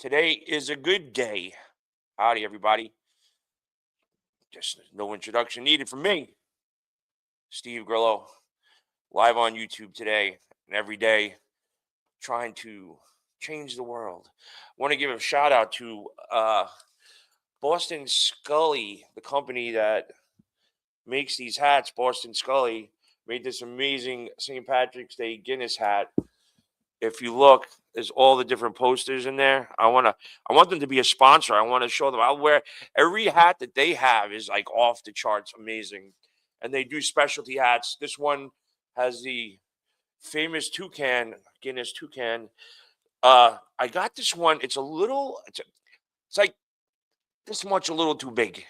Today is a good day. Howdy, everybody. Just no introduction needed from me, Steve Grillo, live on YouTube today and every day, trying to change the world. Want to give a shout out to Boston Scully, the company that makes these hats. Boston Scully made this amazing St. Patrick's Day Guinness hat. If you look, there's all the different posters in there. I want them to be a sponsor. I want to show them. I'll wear every hat that they have is like off the charts, amazing. And they do specialty hats. This one has the famous toucan, Guinness toucan. I got this one. It's like this much a little too big.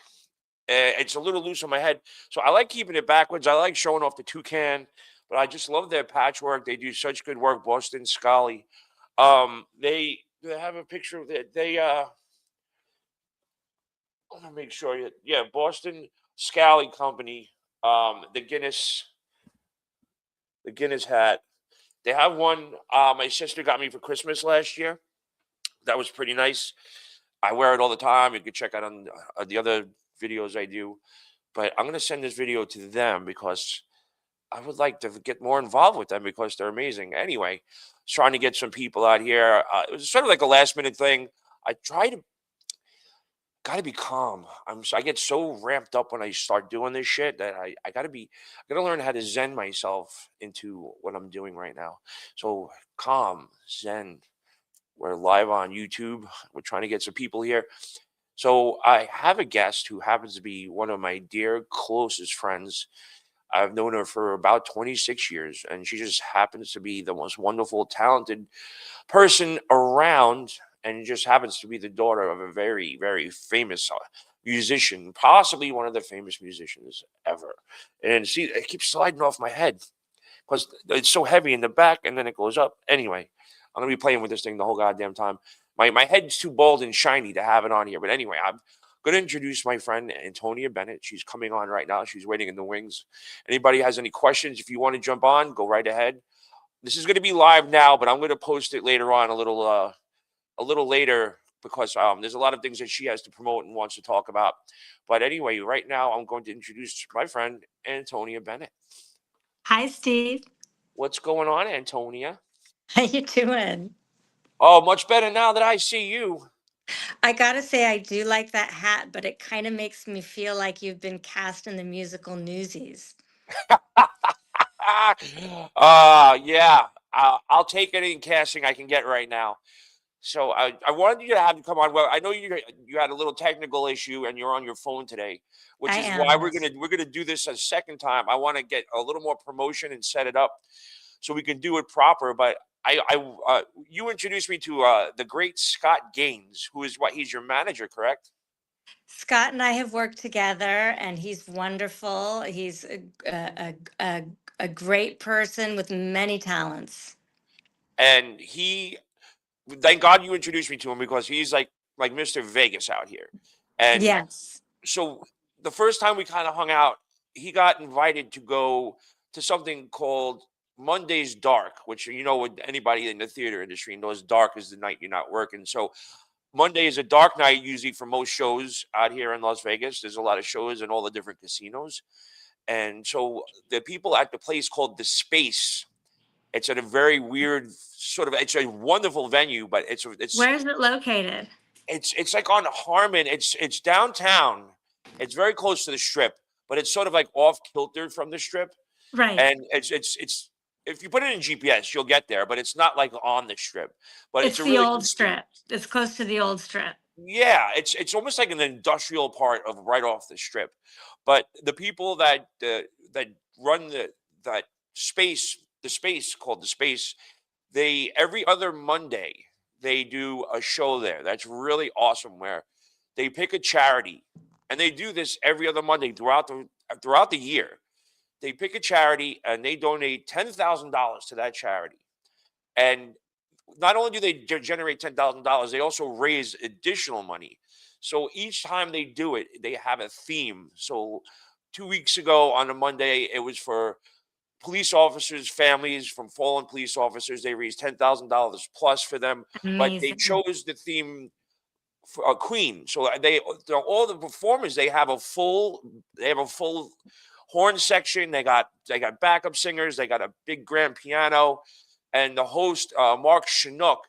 It's a little loose on my head. So I like keeping it backwards. I like showing off the toucan, but I just love their patchwork. They do such good work. Boston Scully. They have a picture of it. I want to make sure yeah, Boston Scally Company. The Guinness hat. They have one my sister got me for Christmas last year. That was pretty nice. I wear it all the time. You can check out on the other videos I do. But I'm going to send this video to them because I would like to get more involved with them because they're amazing. Anyway, I was trying to get some people out here. It was sort of like a last minute thing. I got to be calm. I get so ramped up when I start doing this shit that I got to learn how to zen myself into what I'm doing right now. So calm, zen. We're live on YouTube. We're trying to get some people here. So I have a guest who happens to be one of my dear closest friends. I've known her for about 26 years, and she just happens to be the most wonderful, talented person around, and just happens to be the daughter of a very, very famous musician, possibly one of the famous musicians ever. And see, it keeps sliding off my head because it's so heavy in the back, and then it goes up. Anyway, I'm gonna be playing with this thing the whole goddamn time. My head's too bald and shiny to have it on here. But anyway, I'm going to introduce my friend Antonia Bennett. She's coming on right now. She's waiting in the wings. Anybody has any questions, if you want to jump on, go right ahead. This is going to be live now, but I'm going to post it later on a little later because there's a lot of things that she has to promote and wants to talk about. But anyway, right now I'm going to introduce my friend Antonia Bennett. Hi, Steve. What's going on, Antonia? How you doing? Oh, much better now that I see you. I gotta say, I do like that hat, but it kind of makes me feel like you've been cast in the musical Newsies. Yeah. I'll take any casting I can get right now. So I wanted you to have to come on. Well, I know you had a little technical issue and you're on your phone today, which I is am, why yes. we're gonna do this a second time. I want to get a little more promotion and set it up so we can do it proper. But you introduced me to the great Scott Gaines, who is he's your manager, correct? Scott and I have worked together, and he's wonderful. He's a great person with many talents. And thank God you introduced me to him because he's like Mr. Vegas out here. And Yes. so the first time we kind of hung out, he got invited to go to something called Monday's Dark, which with anybody in the theater industry knows dark is the night you're not working. So Monday is a dark night usually for most shows out here in Las Vegas. There's a lot of shows in all the different casinos. And so the people at the place called The Space, it's at a very weird it's a wonderful venue, but Where is it located? it's like on Harmon. It's downtown. It's very close to the strip, but it's sort of like off kilter from the strip. Right. And it's if you put it in GPS, you'll get there, but it's not like on the strip. But it's It's a the really old strip. It's close to the old strip. yeah, it's almost like an industrial part of right off the strip. But the people that run that space, the space called the space, they every other Monday they do a show there. That's really awesome where they pick a charity and they do this every other Monday throughout the year. They pick a charity and they donate $10,000 to that charity. And not only do they generate $10,000, they also raise additional money. So each time they do it, they have a theme. So 2 weeks ago on a Monday, it was for police officers' families from fallen police officers. They raised $10,000 plus for them, but they Amazing. chose the theme for Queen. So all the performers, they have a full horn section. They got backup singers. They got a big grand piano, and the host Mark Chinook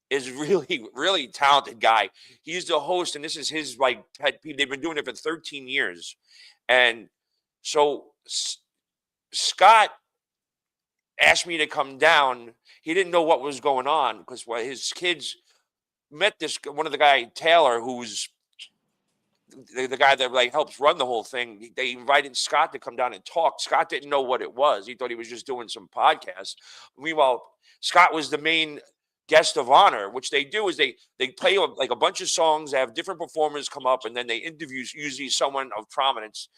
is really really talented guy. He's the host, and this is his like pet peeve. They've been doing it for 13 years, and so Scott asked me to come down. He didn't know what was going on because his kids met one of the guy Taylor, who's the guy that like helps run the whole thing. They invited Scott to come down and talk. Scott didn't know what it was. He thought he was just doing some podcast. Meanwhile, Scott was the main guest of honor. Which they do is they play like a bunch of songs. They have different performers come up, and then they interview usually someone of prominence.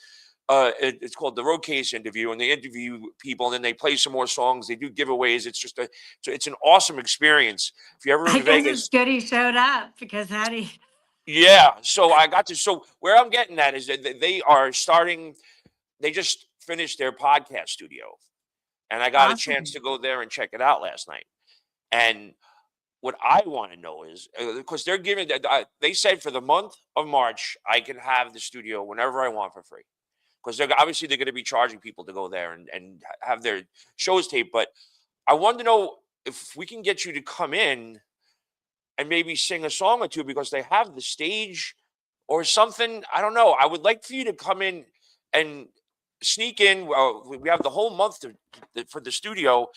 It's called the Road Case interview, and they interview people, and then they play some more songs. They do giveaways. It's an awesome experience. If you're ever in I guess Vegas, it's good he showed up because how do you... yeah. So I got to. So where I'm getting at is that they are starting. They just finished their podcast studio, and I got a chance Awesome. to go there and check it out last night. And what I want to know is because they're giving. They said for the month of March, I can have the studio whenever I want for free. Because they're going to be charging people to go there and have their shows taped. But I want to know if we can get you to come in and maybe sing a song or two because they have the stage or something. I don't know. I would like for you to come in and sneak in. We have the whole month for the studio.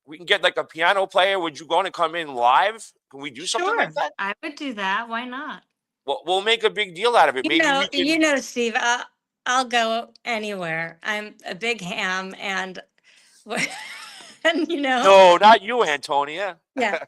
We can get like a piano player. Would you want to come in live? Can we do something like Sure, that? I would do that. Why not? Well, we'll make a big deal out of it. Maybe we can. Steve, I'll go anywhere. I'm a big ham, and and No, not you, Antonia. yeah,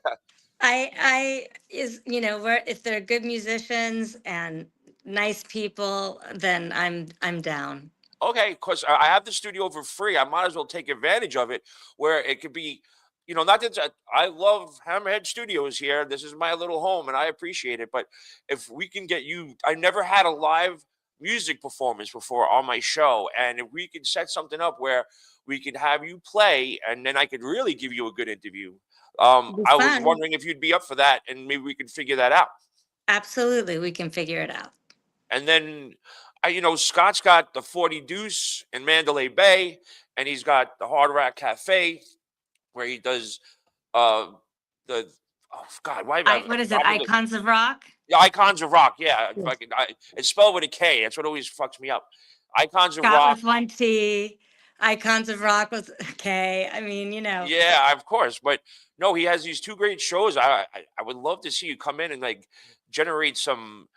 I is where if they're good musicians and nice people, then I'm down. Okay, because I have the studio for free. I might as well take advantage of it where it could be, not that I love Hammerhead Studios here. This is my little home and I appreciate it. But if we can get you, I never had a live music performance before on my show. And if we could set something up where we could have you play and then I could really give you a good interview. It'd be I was fun. wondering if you'd be up for that and maybe we could figure that out. Absolutely, we can figure it out. And then, Scott's got the 40 Deuce in Mandalay Bay, and he's got the Hard Rock Cafe where he does the God, why? What is it? Icons of Rock? Yeah, Icons of Rock. Yeah, Yes. it's spelled with a K. That's what always fucks me up. Icons of Scott Rock. with one T. Icons of Rock with a K. I mean, Yeah, of course. But no, he has these two great shows. I would love to see you come in and like generate some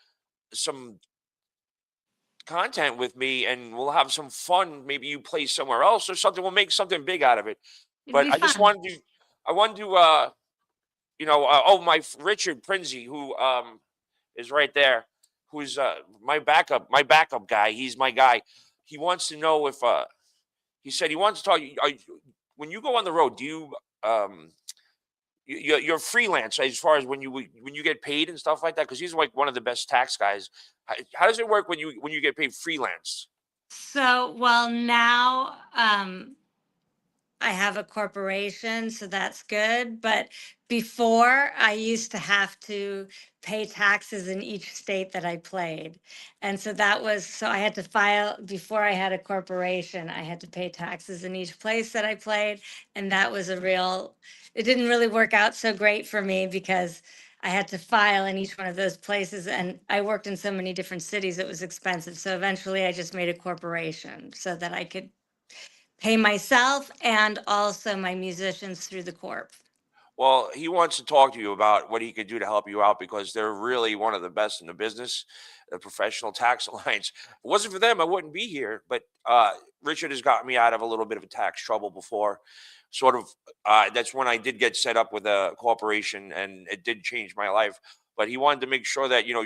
content with me and we'll have some fun. Maybe you play somewhere else or something. We'll make something big out of it. It'd But be I just fun. wanted to Richard Prinzi, who is right there, who's my backup guy. He's my guy. He wants to know if he said he wants to talk. When you go on the road, do you you're freelance as far as when you get paid and stuff like that? Because he's like one of the best tax guys. How does it work when you get paid freelance? So, well, now I have a corporation, so that's good. But before, I used to have to pay taxes in each state that I played. And so I had to file before I had a corporation, I had to pay taxes in each place that I played. And that was it didn't really work out so great for me because I had to file in each one of those places. And I worked in so many different cities, it was expensive. So eventually I just made a corporation so that I could pay myself and also my musicians through the corp. Well, he wants to talk to you about what he could do to help you out because they're really one of the best in the business, the Professional Tax Alliance. If it wasn't for them, I wouldn't be here. But Richard has gotten me out of a little bit of a tax trouble before. Sort of, that's when I did get set up with a corporation, and it did change my life. But he wanted to make sure that you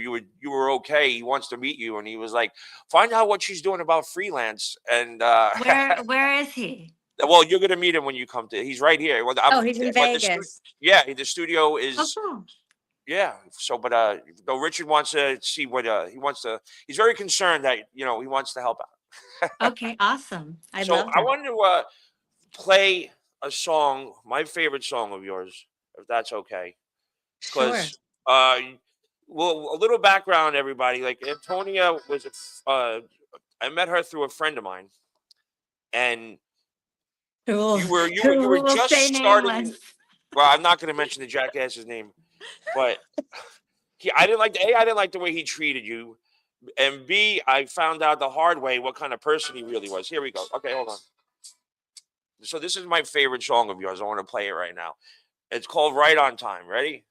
were okay. He wants to meet you, and he was like, "Find out what she's doing about freelance." And Where is he? well, you're gonna meet him when you come to. He's right here. Well, He's in Vegas. yeah, the studio is. Oh, cool. Yeah. So, but Richard wants to see what he wants to. He's very concerned that he wants to help out. Okay, awesome. I'd So love I that. wanted to play a song, my favorite song of yours, if that's okay. Sure. Because, uh, well, a little background, everybody. Like Antonia was I met her through a friend of mine, and Who will, you who were will stay just starting. nameless. Well, I'm not going to mention the jackass's name, but I didn't like I didn't like the way he treated you, and B, I found out the hard way what kind of person he really was. Here we go. Okay, hold on. So this is my favorite song of yours. I want to play it right now. It's called "Right on Time." Ready?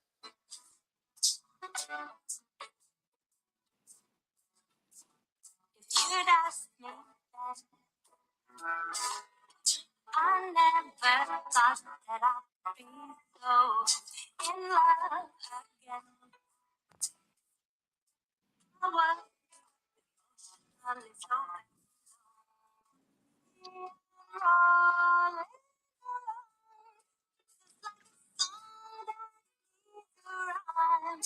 You'd ask me then, I never thought that I'd be so in love again. I was only so rolling along, just like a song that needs a rhyme. You right on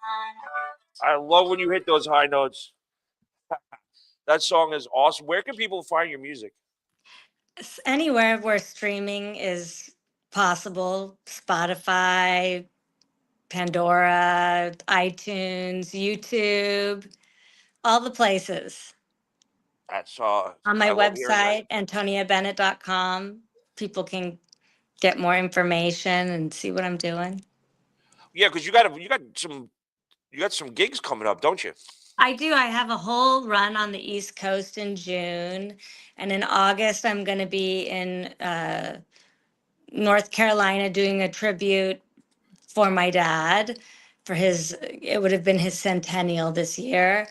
time. I love when you hit those high notes. That song is awesome. Where can people find your music? Anywhere where streaming is possible, Spotify, Pandora, iTunes, YouTube, all the places. That's On my I love hearing that. website, antoniabennett.com, people can get more information and see what I'm doing. Yeah, because you got some gigs coming up, don't you? I do. I have a whole run on the East Coast in June. And in August, I'm going to be in North Carolina doing a tribute for my dad for his, it would have been his centennial this year.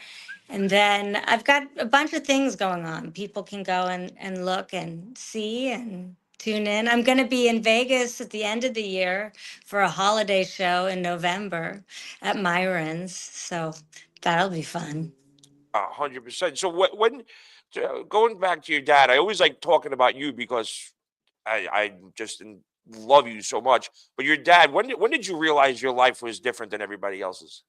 And then I've got a bunch of things going on. People can go and look and see and tune in. I'm going to be in Vegas at the end of the year for a holiday show in November at Myron's. So that'll be fun. 100%. So going back to your dad, I always like talking about you because I just love you so much. But your dad, when did you realize your life was different than everybody else's?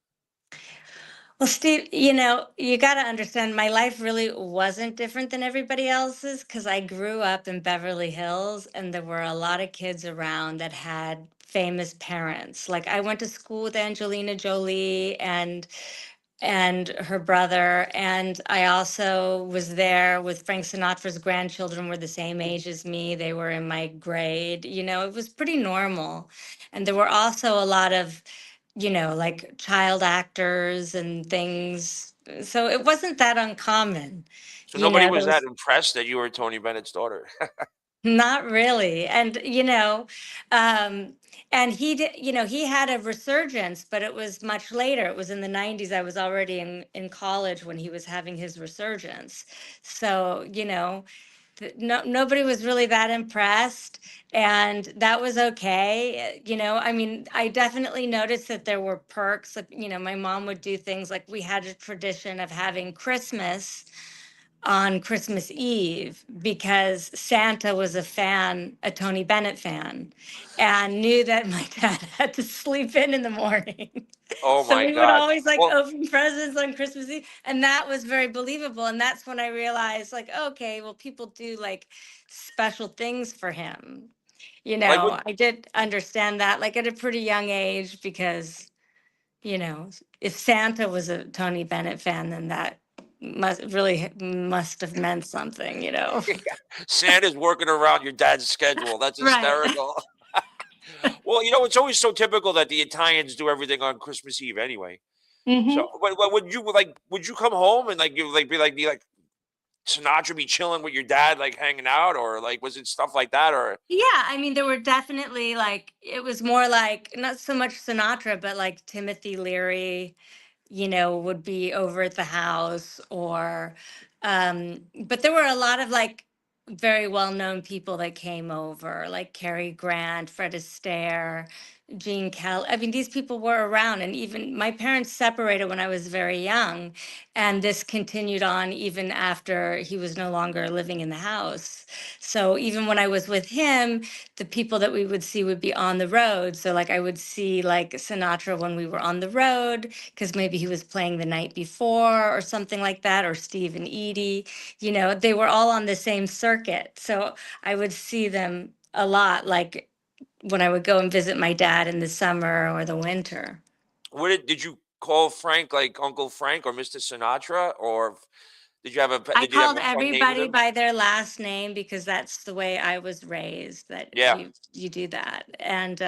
Well, Steve, you got to understand my life really wasn't different than everybody else's because I grew up in Beverly Hills and there were a lot of kids around that had famous parents. Like I went to school with Angelina Jolie and her brother, and I also was there with Frank Sinatra's grandchildren were the same age as me. They were in my grade. It was pretty normal. And there were also a lot of like child actors and things. So it wasn't that uncommon. So nobody There was that was impressed that you were Tony Bennett's daughter. not really. Um, and he did, he had a resurgence, but it was much later. It was in the 90s. I was already in college when he was having his resurgence. So, nobody was really that impressed, and that was okay. I mean, I definitely noticed that there were perks. Like, my mom would do things like we had a tradition of having Christmas on Christmas Eve because Santa was a Tony Bennett fan, and knew that my dad had to sleep in the morning. Oh So my we would God. always like Well, open presents on Christmas Eve, and that was very believable. And that's when I realized, like, okay, well, people do like special things for him. like when I did understand that, like, at a pretty young age, because you know, if Santa was a Tony Bennett fan, then that must have meant something. Santa's working around your dad's schedule, that's Right. hysterical. Well, it's always so typical that the Italians do everything on Christmas Eve anyway. So, Hmm. but would you come home and like you like be like Sinatra be chilling with your dad, like hanging out, or like was it stuff like that, or Yeah, I mean, there were definitely like it was more like not so much Sinatra, but like Timothy Leary, would be over at the house or but there were a lot of like very well-known people that came over, like Cary Grant, Fred Astaire, Gene Kelly. I mean, these people were around, and even my parents separated when I was very young, and this continued on even after he was no longer living in the house. So even when I was with him, the people that we would see would be on the road. So like I would see like Sinatra when we were on the road, because maybe he was playing the night before or something like that, or Steve and Edie. You know, they were all on the same circuit. So I would see them a lot, like when I would go and visit my dad in the summer or the winter. What did you call Frank like Uncle Frank or Mr. Sinatra, or did you have a I did you have called a fun name with everybody him? by their last name because that's the way I was raised, that Yeah. you do that. And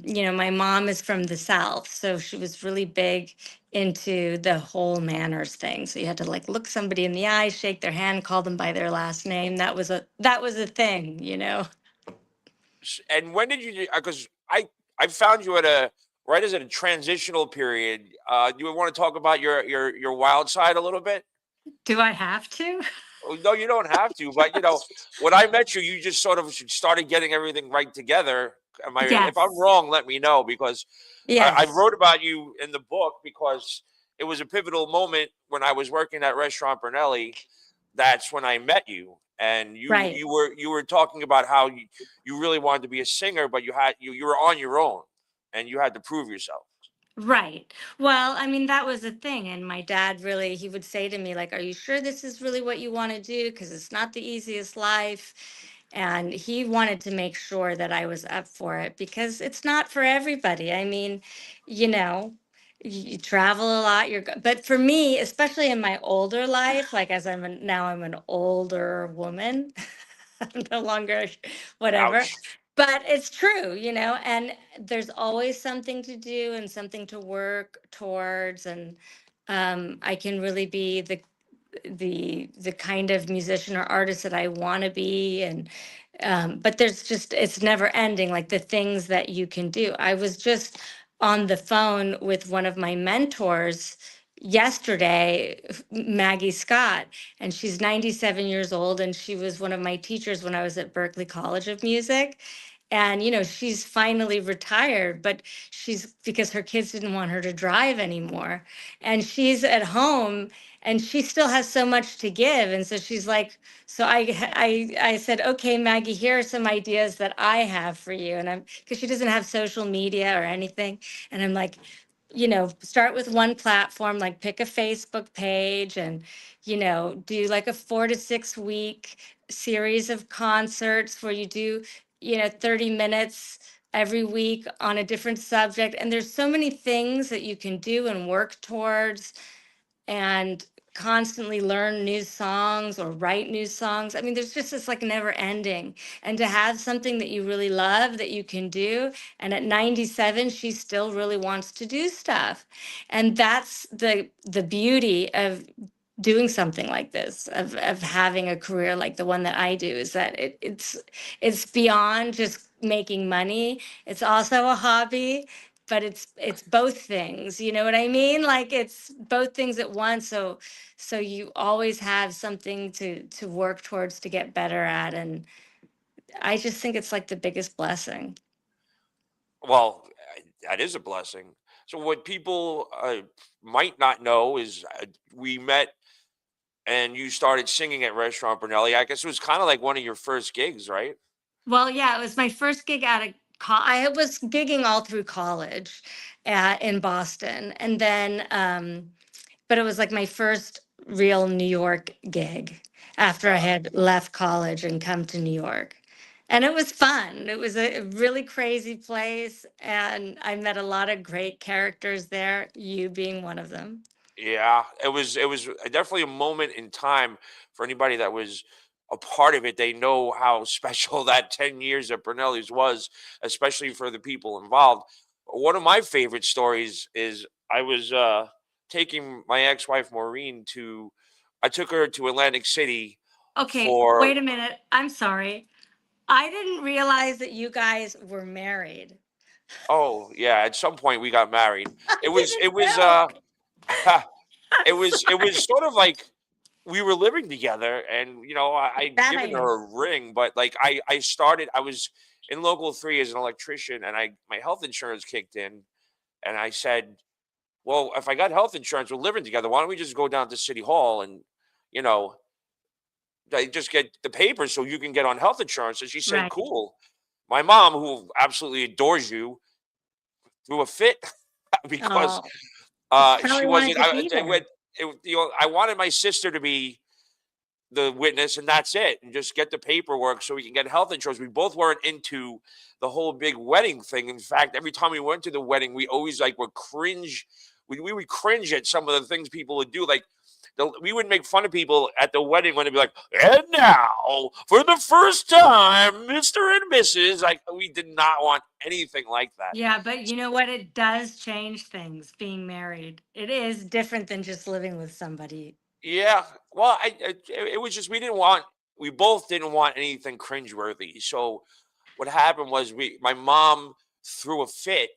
you know, my mom is from the South, so she was really big into the whole manners thing. So you had to like look somebody in the eye, shake their hand, call them by their last name. That was a thing, you know. And when did you? Because I found you at a right as a transitional period. Do you want to talk about your wild side a little bit? Do I have to? Oh, no, you don't have to. But when I met you, you just sort of started getting everything right together. If I'm Yes. wrong, let me know because I Yes. wrote about you in the book because it was a pivotal moment when I was working at Restaurant Brunelli. That's when I met you, and you Right. you were you were talking about how you really wanted to be a singer, but you were on your own, and you had to prove yourself. Right. Well, I mean, that was the thing. And my dad really, he would say to me, like, are you sure this is really what you want to do? Because it's not the easiest life. And he wanted to make sure that I was up for it because it's not for everybody. I mean, you know, you travel a lot. But for me, especially in my older life, like as now I'm an older woman, I'm no longer whatever. Ouch. But it's true, you know, and there's always something to do and something to work towards. And I can really be the kind of musician or artist that I want to be. And but there's just it's never ending, like the things that you can do. I was just on the phone with one of my mentors yesterday, Maggie Scott, and she's 97 years old, and she was one of my teachers when I was at Berklee College of Music. And you know, she's finally retired, but she's because her kids didn't want her to drive anymore, and she's at home, and she still has so much to give. And so she's like, so I said, okay, Maggie, here are some ideas that I have for you. And I'm because she doesn't have social media or anything. And I'm like, you know, start with one platform, like pick a Facebook page and, you know, do like a 4 to 6 week series of concerts where you do, you know, 30 minutes every week on a different subject. And there's so many things that you can do and work towards and constantly learn new songs or write new songs. I mean, there's just this like never ending. And to have something that you really love that you can do. And at 97, she still really wants to do stuff. And that's the beauty of doing something like this, of having a career like the one that I do, is that it's beyond just making money. It's also a hobby, but it's both things. You know what I mean? Like it's both things at once. So you always have something to work towards to get better at. And I just think it's like the biggest blessing. Well, that is a blessing. So what people might not know is we met and you started singing at Restaurant Brunelli. I guess it was kind of like one of your first gigs, right? Well, yeah, it was my first gig out of I was gigging all through college in Boston. And then but it was like my first real New York gig after I Uh, had left college and come to New York. And it was fun. It was a really crazy place. And I met a lot of great characters there, you being one of them. yeah, it was definitely a moment in time for anybody that was a part of it. They know how special that 10 years at Brunelli's was, especially for the people involved. One of my favorite stories is I was taking my ex-wife Maureen to I took her to Atlantic City Okay, for wait a minute. I'm sorry. I didn't realize that you guys were married. oh yeah, at some point we got married. I It was didn't it was know. I'm it was sorry. sort of like we were living together and I'd given Nice. her a ring, but like I started I was in local 3 as an electrician, and my health insurance kicked in, and I said, "Well, if I got health insurance, we're living together. Why don't we just go down to City Hall and, you know, I just get the papers so you can get on health insurance?" And she said, Right. "Cool." My mom, who absolutely adores you, threw a fit because Oh, she she probably wanted wasn't. to be I there. went. I wanted my sister to be the witness, and that's it, and just get the paperwork so we can get health insurance. We both weren't into the whole big wedding thing. In fact, every time we went to the wedding, we always like were cringe. We would cringe at some of the things people would do. Like we would make fun of people at the wedding when they'd be like, "And now, for the first time, Mister and Mrs." Like we did not want anything like that. Yeah, but you know what? It does change things being married. It is different than just living with somebody. Yeah, well, it was just we both didn't want anything cringeworthy. So what happened was my mom threw a fit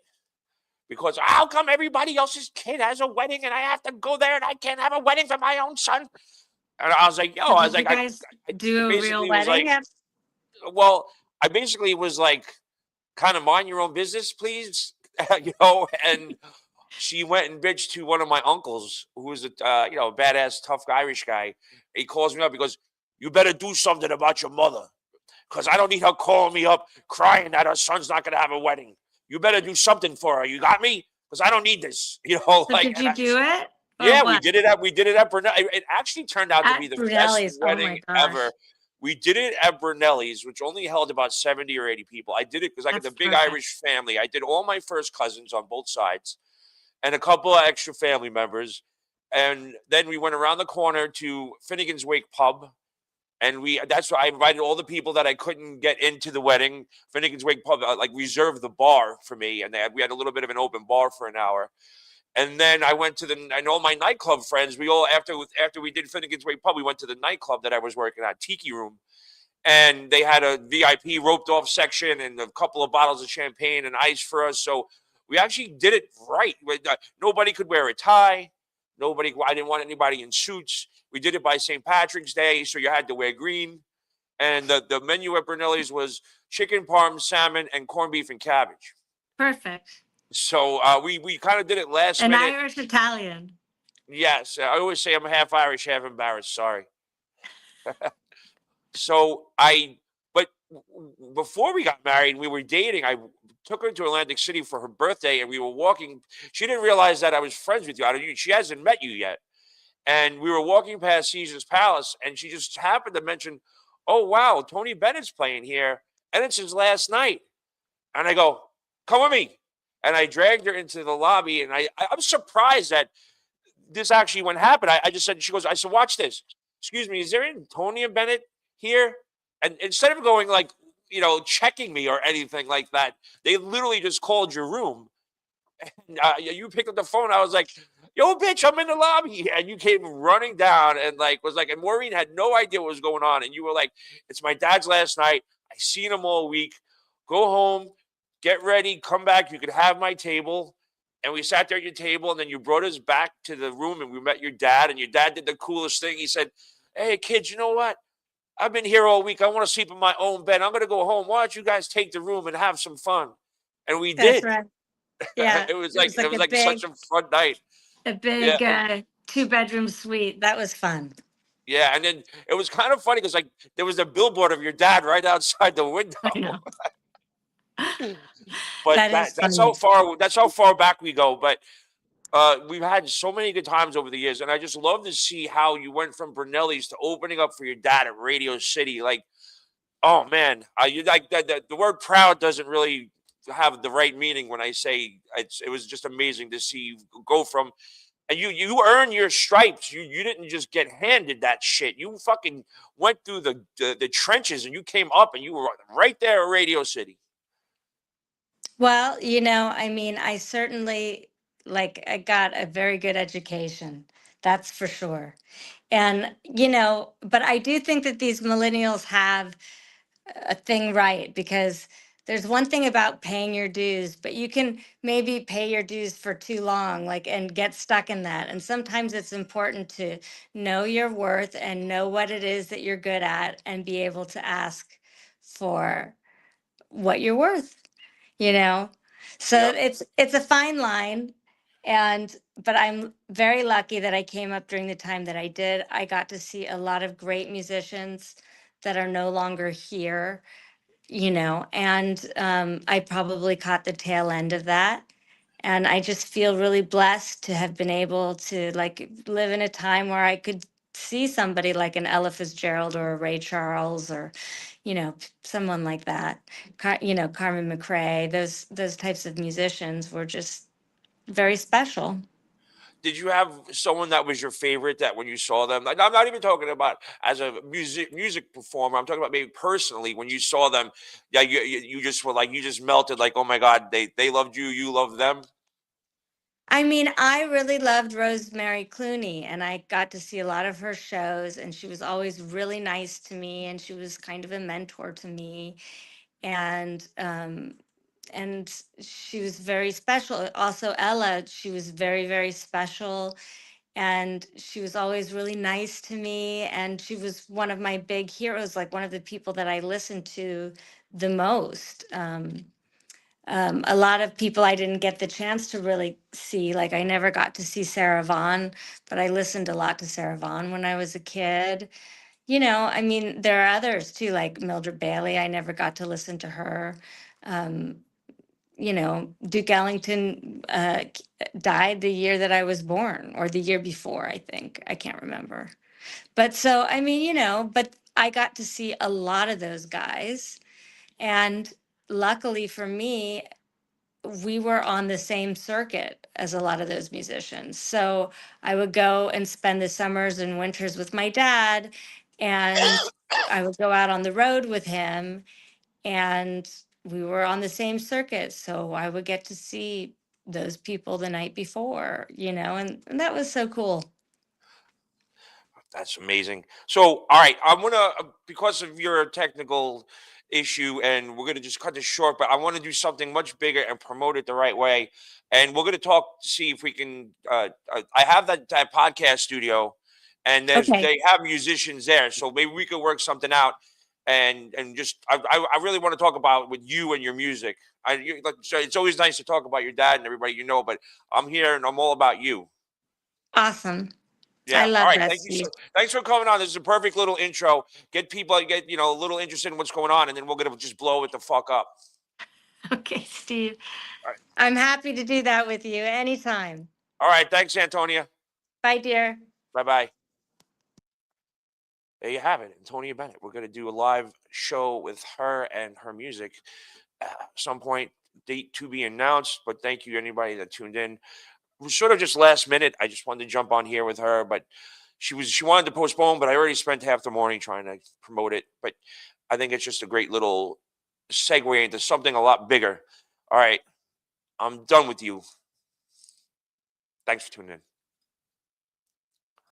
because how come everybody else's kid has a wedding and I have to go there and I can't have a wedding for my own son? And I was like, yo, So I was did you like, guys I do a real basically was wedding? like, well, I basically was like, kind of mind your own business, please, and she went and bitched to one of my uncles, who was a badass, tough Irish guy. He calls me up. He goes, "You better do something about your mother, because I don't need her calling me up crying that her son's not gonna have a wedding. You better do something for her. You got me? Because I don't need this." So did you do it or Yeah, what? we did it at Brunel. It actually turned out to be At the best Brunelli's. Oh wedding my gosh. ever. We did it at Brunelli's, which only held about 70 or 80 people. I did it because I got That's the big perfect. Irish family. I did all my first cousins on both sides and a couple of extra family members. And then we went around the corner to Finnegan's Wake Pub. And that's why I invited all the people that I couldn't get into the wedding. Finnegan's Wake Pub, like reserved the bar for me. And we had a little bit of an open bar for an hour. And then I went to and all my nightclub friends, we all, after we did Finnegan's Wake Pub, we went to the nightclub that I was working at, Tiki Room. And they had a VIP roped off section and a couple of bottles of champagne and ice for us. So we actually did it right. Nobody could wear a tie. I didn't want anybody in suits. We did it by St. Patrick's Day, so you had to wear green. And the menu at Brunelli's was chicken parm, salmon, and corned beef and cabbage. Perfect. So we kind of did it last An minute. Irish Italian. Yes, I always say I'm half Irish, half embarrassed. Sorry. So but before we got married, we were dating. I took her to Atlantic City for her birthday, and we were walking. She didn't realize that I was friends with you. She hasn't met you yet. And we were walking past Caesar's Palace, and she just happened to mention, "Oh wow, Tony Bennett's playing here, and it's his last night." And I go, "Come with me." And I dragged her into the lobby, and I'm surprised that this actually when happened. I just said, I said, "Watch this. Excuse me, is there Antonia Bennett here?" And instead of going like, checking me or anything like that, they literally just called your room. And, you picked up the phone. I was like, "Yo, bitch, I'm in the lobby." And you came running down and and Maureen had no idea what was going on. And you were like, "It's my dad's last night. I seen him all week. Go home, get ready, come back. You could have my table." And we sat there at your table, and then you brought us back to the room, and we met your dad. And your dad did the coolest thing. He said, "Hey, kids, you know what? I've been here all week. I want to sleep in my own bed. I'm going to go home. Why don't you guys take the room and have some fun?" And we That's did. right. Yeah. It was It like was like such a fun night. a Yeah, big 2-bedroom suite. That was fun. yeah. And then it was kind of funny because there was a billboard of your dad right outside the I window. know. But That is funny. that's how far back we go. But we've had so many good times over the years, and I just love to see how you went from Brunelli's to opening up for your dad at Radio City. Like, oh man, you like the word proud doesn't really have the right meaning when I say it was just amazing to see you go from and you earn your stripes. You didn't just get handed that shit. You fucking went through the trenches and you came up and you were right there at Radio City. Well, I mean, I certainly I got a very good education. That's for sure. And, but I do think that these millennials have a thing right because there's one thing about paying your dues, but you can maybe pay your dues for too long, and get stuck in that. And sometimes it's important to know your worth and know what it is that you're good at and be able to ask for what you're worth, you know? So Yep. it's a fine line. But I'm very lucky that I came up during the time that I did. I got to see a lot of great musicians that are no longer here, and I probably caught the tail end of that. And I just feel really blessed to have been able to like live in a time where I could see somebody like an Ella Fitzgerald or a Ray Charles or, someone like that. Carmen McRae, those types of musicians were just very special. Did you have someone that was your favorite that when you saw them? Like, I'm not even talking about as a music performer. I'm talking about maybe personally when you saw them. Yeah, you just were like you just melted. Like, oh my God, they loved you. You loved them. I mean, I really loved Rosemary Clooney, and I got to see a lot of her shows, and she was always really nice to me, and she was kind of a mentor to me, and she was very special. Also, Ella, she was very, very special, and she was always really nice to me, and she was one of my big heroes, like one of the people that I listened to the most. A lot of people I didn't get the chance to really see. Like I never got to see Sarah Vaughan, but I listened a lot to Sarah Vaughan when I was a kid. I mean, there are others too, like Mildred Bailey. I never got to listen to her. Um, Duke Ellington died the year that I was born, or the year before, I think. I can't remember. But so, I mean, but I got to see a lot of those guys. And luckily for me, we were on the same circuit as a lot of those musicians. So I would go and spend the summers and winters with my dad, and I would go out on the road with him, and we were on the same circuit. So I would get to see those people the night before, and that was so cool. That's amazing. So, all right, I'm gonna because of your technical issue, and we're gonna just cut this short. But I want to do something much bigger and promote it the right way. And we're gonna talk to see if we can. I have that podcast studio, and Okay. they have musicians there, so maybe we could work something out. And just I really want to talk about with you and your music. So it's always nice to talk about your dad and everybody but I'm here and I'm all about you. Awesome. I Yeah. All love right. that, Thank you. Steve. Thanks for coming on. This is a perfect little intro. Get people get a little interested in what's going on, and then we're gonna just blow it the fuck up. Okay, Steve. All right. I'm happy to do that with you anytime. All right. Thanks, Antonia. Bye, dear. Bye bye. There you have it, Antonia Bennett. We're gonna do a live show with her and her music at some point. Date to be announced. But thank you to anybody that tuned in. It was sort of just last minute. I just wanted to jump on here with her, but she wanted to postpone, but I already spent half the morning trying to promote it. But I think it's just a great little segue into something a lot bigger. All right, I'm done with you. Thanks for tuning in.